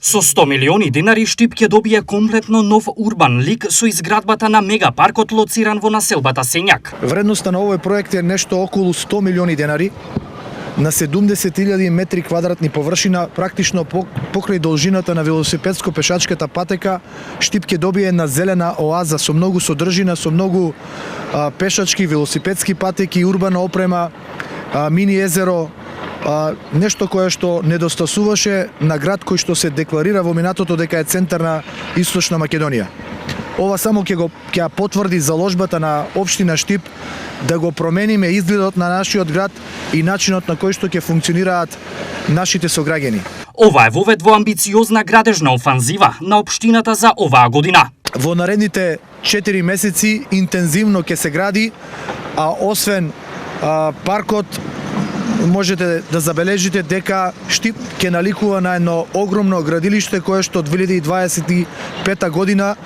Со 100 милиони денари Штип ќе добие комплетно нов урбан лик со изградбата на мегапаркот лоциран во населбата Сењак. Вредноста на овој проект е нешто околу 100 милиони денари на 70.000 метри квадратни површина, практично покрај должината на велосипедско-пешачката патека. Штип ќе добие една зелена оаза со многу содржина, со многу пешачки, велосипедски патеки, урбана опрема, мини езеро, нешто кое што недостасуваше на град кој што се декларира во минатото дека е центар на Источна Македонија. Ова само ќе ја потврди заложбата на општина Штип да го промениме изгледот на нашиот град и начинот на кој што ќе функционираат нашите сограѓани. Ова е вовед во амбициозна градежна офанзива на општината за оваа година. Во наредните 4 месеци интензивно ќе се гради, а освен паркот можете да забележите дека Штип ќе наликува на едно огромно градилиште кое што од 2025 година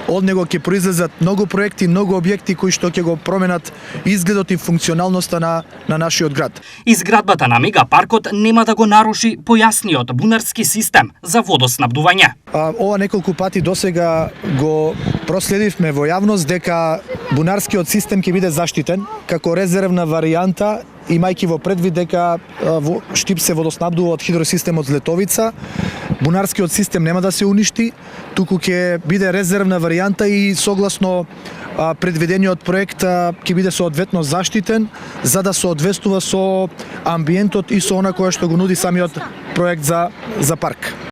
од него ќе произлезат многу проекти, многу објекти кои што ќе го променат изгледот и функционалноста на нашиот град. Изградбата на мегапаркот нема да го наруши појасниот бунарски систем за водоснабдување. Ова неколку пати досега го проследивме во јавност дека бунарскиот систем ќе биде заштитен како резервна варијанта, имајќи во предвид дека Штип се водоснабдува од хидросистемот Злетовица. Бунарскиот систем нема да се уништи, туку ќе биде резервна варијанта и согласно предвидениот проект ќе биде соодветно заштитен за да соодветствува со амбиентот и со она кое што го нуди самиот проект за парк.